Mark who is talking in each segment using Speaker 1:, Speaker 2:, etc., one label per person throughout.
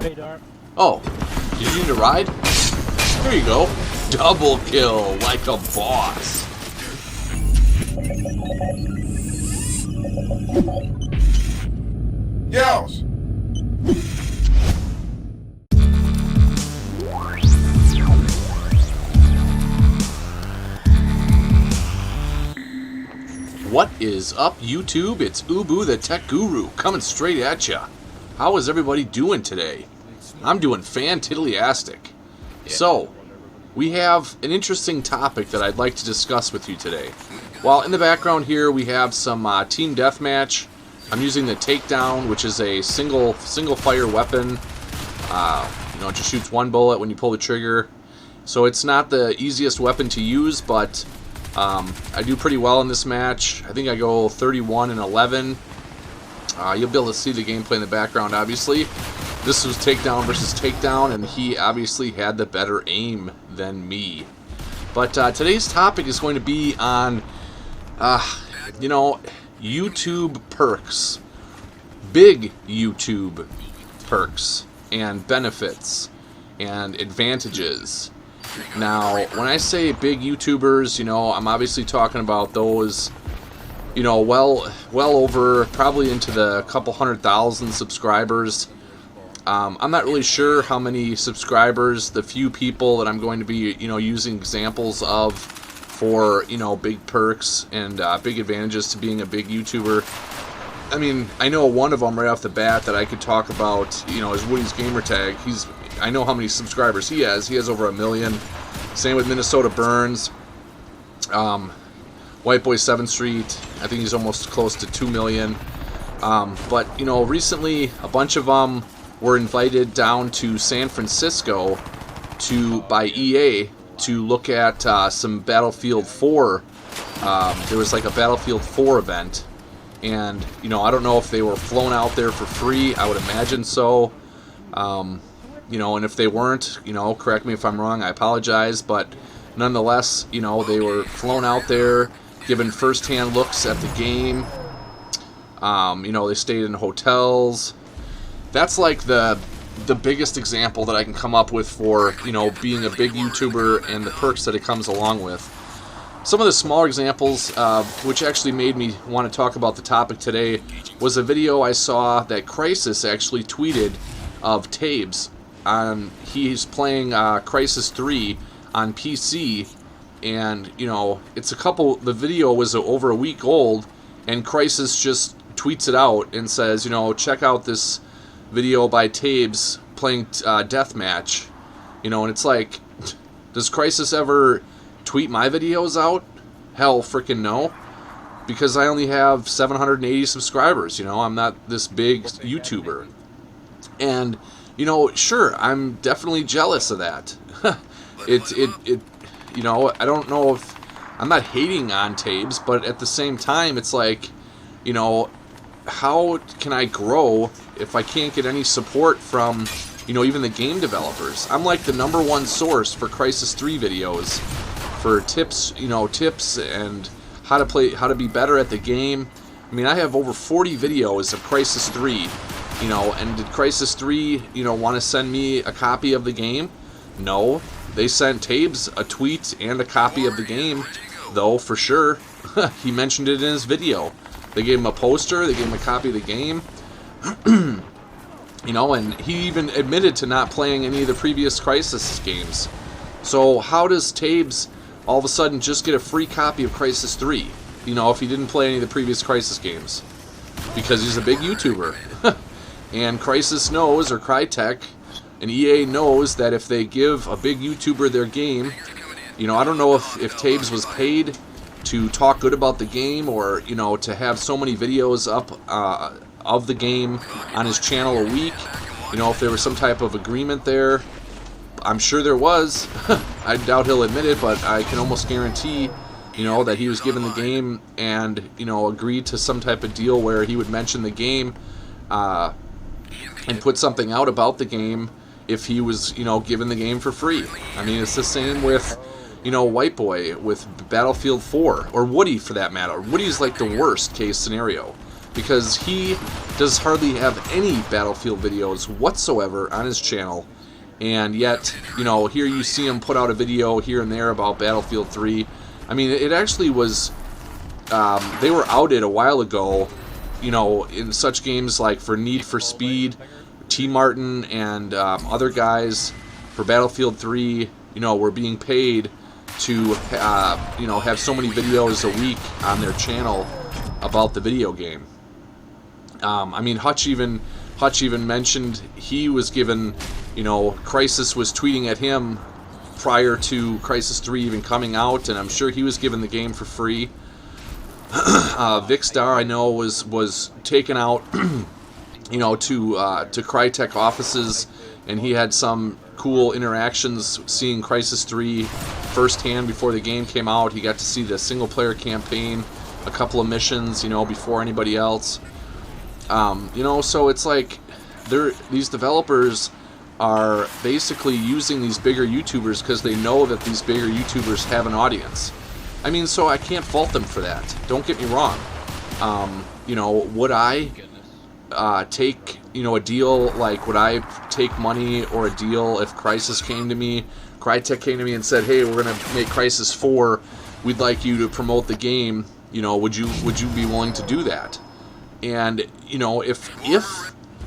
Speaker 1: Radar.
Speaker 2: Oh, did you need a ride? Here you go. Double kill like a boss.
Speaker 3: Yells.
Speaker 2: What is up, YouTube? It's Ubu the Tech Guru coming straight at ya. How is everybody doing today? I'm doing fan-tiddly-astic. So, we have an interesting topic that I'd like to discuss with you today. While in the background here we have some team deathmatch. I'm using the Takedown, which is a single fire weapon. It just shoots one bullet when you pull the trigger. So it's not the easiest weapon to use, but I do pretty well in this match. I think I go 31-11. You'll be able to see the gameplay in the background, obviously. This was Takedown versus Takedown, and he obviously had the better aim than me. But today's topic is going to be on, YouTube perks. Big YouTube perks and benefits and advantages. Now, when I say big YouTubers, I'm obviously talking about those, well over, probably into the couple 100,000 subscribers. I'm not really sure how many subscribers, the few people that I'm going to be, using examples of for, big perks and big advantages to being a big YouTuber. I mean, I know one of them right off the bat that I could talk about, is Woody's Gamertag. I know how many subscribers he has. He has over 1 million. Same with Minnesota Burns. White Boy 7th Street. I think he's almost close to 2 million. But, recently a bunch of them were invited down to San Francisco by EA to look at some Battlefield 4. There was like a Battlefield 4 event. And, I don't know if they were flown out there for free. I would imagine so. And if they weren't, correct me if I'm wrong, I apologize, but nonetheless, they were flown out there, given first-hand looks at the game. They stayed in hotels. That's like the biggest example that I can come up with for, being a big YouTuber and the perks that it comes along with. Some of the smaller examples, which actually made me want to talk about the topic today, was a video I saw that Crysis actually tweeted of Tabes. He's playing Crysis 3 on PC, and the video was over a week old, and Crysis just tweets it out and says, check out this video by Tabes playing Deathmatch, and it's like, does Crysis ever tweet my videos out? Hell frickin' no, because I only have 780 subscribers. I'm not this big YouTuber, and sure, I'm definitely jealous of that. I don't know if I'm not hating on Tabes, but at the same time, it's like, how can I grow if I can't get any support from, even the game developers? I'm like the #1 source for Crysis 3 videos, for tips, tips and how to be better at the game. I mean, I have over 40 videos of Crysis 3. And did Crysis 3, want to send me a copy of the game? No. They sent Tabes a tweet and a copy of the game, though, for sure. He mentioned it in his video. They gave him a poster, they gave him a copy of the game. And he even admitted to not playing any of the previous Crysis games. So how does Tabes all of a sudden just get a free copy of Crysis 3, if he didn't play any of the previous Crysis games? Because he's a big YouTuber. And Crysis knows, or Crytek, and EA knows that if they give a big YouTuber their game, I don't know if Tabes was paid to talk good about the game, or, to have so many videos up of the game on his channel a week, if there was some type of agreement there. I'm sure there was. I doubt he'll admit it, but I can almost guarantee, that he was given the game and, agreed to some type of deal where he would mention the game, and put something out about the game if he was, given the game for free. I mean, it's the same with, White Boy with Battlefield 4, or Woody for that matter. Woody's like the worst case scenario. because he does hardly have any Battlefield videos whatsoever on his channel, and yet, you know, here you see him put out a video here and there about Battlefield 3. I mean, it actually was, they were outed a while ago, you know, in such games like for Need for Speed, T. Martin and other guys for Battlefield 3, you know, were being paid to, you know, have so many videos a week on their channel about the video game. I mean, Hutch even mentioned he was given, you know, Crysis was tweeting at him prior to Crysis 3 even coming out, and I'm sure he was given the game for free. Vicstar, I know, was taken out, you know, to Crytek offices, and he had some cool interactions seeing Crysis 3 firsthand before the game came out. He got to see the single-player campaign, a couple of missions, you know, before anybody else. You know, so it's like these developers are basically using these bigger YouTubers because they know that these bigger YouTubers have an audience. I mean, so I can't fault them for that. Don't get me wrong. You know, would I take, you know, a deal, like, would I take money or a deal if Crysis came to me, Crytek came to me and said, hey, we're going to make Crysis 4, we'd like you to promote the game, you know, would you be willing to do that? And, you know, if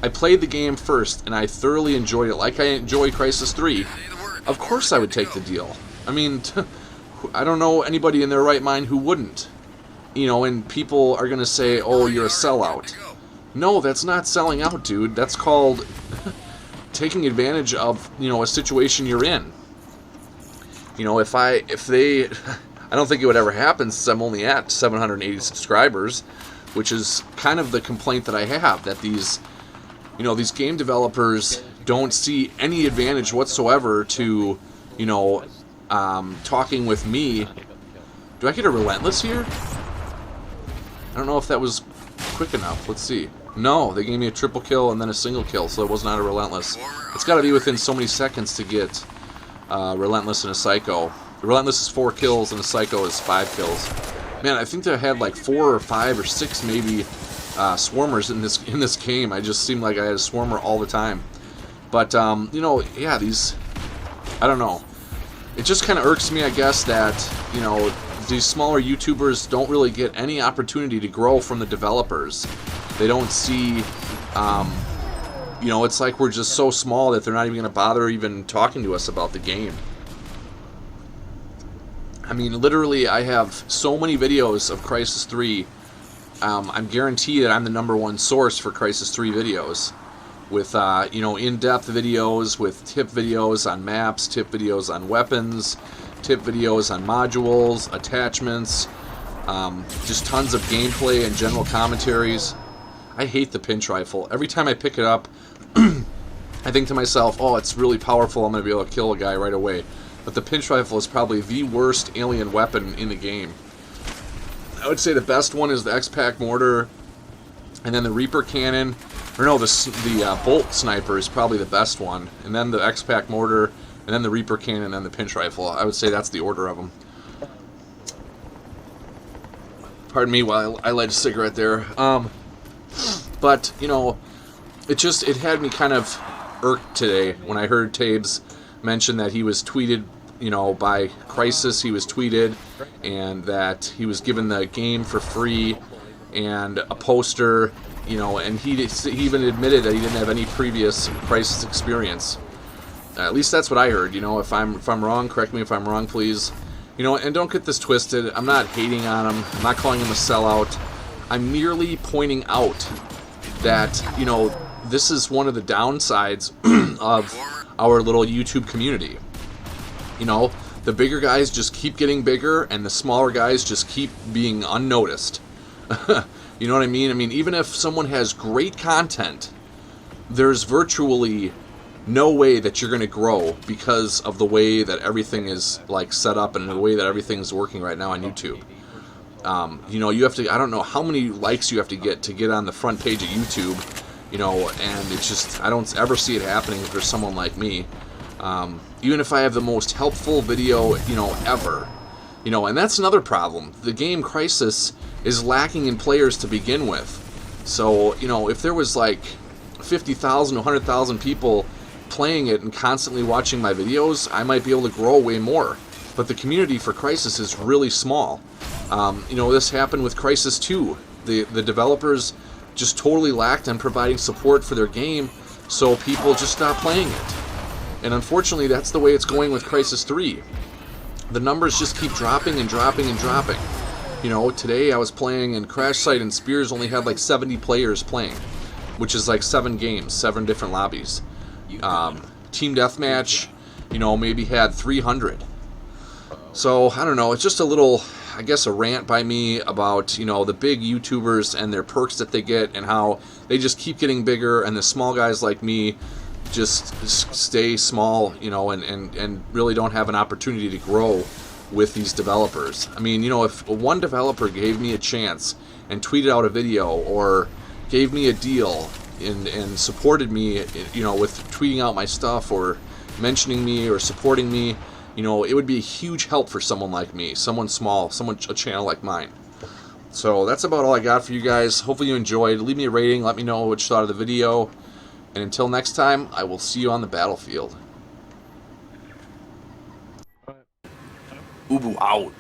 Speaker 2: I played the game first and I thoroughly enjoyed it, like I enjoy Crysis 3, of course I would take the deal. I mean, I don't know anybody in their right mind who wouldn't. You know, and people are going to say, oh, you're a sellout. No, that's not selling out, dude. That's called taking advantage of, you know, a situation you're in. You know, if they, I don't think it would ever happen since I'm only at 780 subscribers, which is kind of the complaint that I have, that these, you know, these game developers don't see any advantage whatsoever to, you know, talking with me. Do I get a relentless here? I don't know if that was quick enough. Let's see. No, they gave me a triple kill and then a single kill, so it was not a relentless. It's got to be within so many seconds to get relentless and a psycho. The relentless is 4 kills and a psycho is 5 kills. Man, I think they had like 4 or 5 or 6 maybe swarmers in this game. I just seemed like I had a swarmer all the time. But you know, yeah, these, I don't know. It just kind of irks me, I guess, that, you know, these smaller YouTubers don't really get any opportunity to grow from the developers. They don't see, you know, it's like we're just so small that they're not even going to bother even talking to us about the game. I mean, literally, I have so many videos of Crysis 3. I'm guaranteed that I'm the #1 source for Crysis 3 videos. With, you know, in-depth videos, with tip videos on maps, tip videos on weapons, tip videos on modules, attachments, just tons of gameplay and general commentaries. I hate the pinch rifle. Every time I pick it up, I think to myself, oh, it's really powerful, I'm going to be able to kill a guy right away. But the pinch rifle is probably the worst alien weapon in the game. I would say the best one is the X-Pac mortar, and then the Reaper cannon. Or no, the bolt sniper is probably the best one, and then the X-Pac mortar, and then the Reaper cannon, and then the pinch rifle. I would say that's the order of them. Pardon me while I light a cigarette there. But, you know, it had me kind of irked today when I heard Tabes mention that he was tweeted, you know, by Crysis. He was tweeted, and that he was given the game for free and a poster, you know, and he even admitted that he didn't have any previous Crysis experience. At least that's what I heard. You know, if I'm wrong, correct me if I'm wrong, please. You know, and don't get this twisted. I'm not hating on him. I'm not calling him a sellout. I'm merely pointing out that, you know, this is one of the downsides of our little YouTube community. You know, the bigger guys just keep getting bigger, and the smaller guys just keep being unnoticed. You know what I mean? I mean, even if someone has great content, there's virtually no way that you're going to grow because of the way that everything is, like, set up and the way that everything's working right now on YouTube. You know, you have to, I don't know how many likes you have to get on the front page of YouTube, you know, and it's just, I don't ever see it happening for someone like me. Even if I have the most helpful video, you know, ever. You know, and that's another problem. The game Crysis is lacking in players to begin with. So, you know, if there was like 50,000, 100,000 people playing it and constantly watching my videos, I might be able to grow way more. But the community for Crysis is really small. You know, this happened with Crysis 2. The developers just totally lacked on providing support for their game, so people just stopped playing it. And unfortunately, that's the way it's going with Crysis 3. The numbers just keep dropping and dropping and dropping. You know, today I was playing and Crash Site and Spears only had like 70 players playing, which is like 7 games, 7 different lobbies. Team Deathmatch, you know, maybe had 300. So, I don't know, it's just a little, I guess, a rant by me about, you know, the big YouTubers and their perks that they get and how they just keep getting bigger, and the small guys like me just stay small, you know, and really don't have an opportunity to grow with these developers. I mean, you know, if one developer gave me a chance and tweeted out a video or gave me a deal and supported me, you know, with tweeting out my stuff or mentioning me or supporting me, you know, it would be a huge help for someone like me, someone small, a channel like mine. So that's about all I got for you guys. Hopefully you enjoyed. Leave me a rating. Let me know what you thought of the video. And until next time, I will see you on the battlefield.
Speaker 1: Ubu out.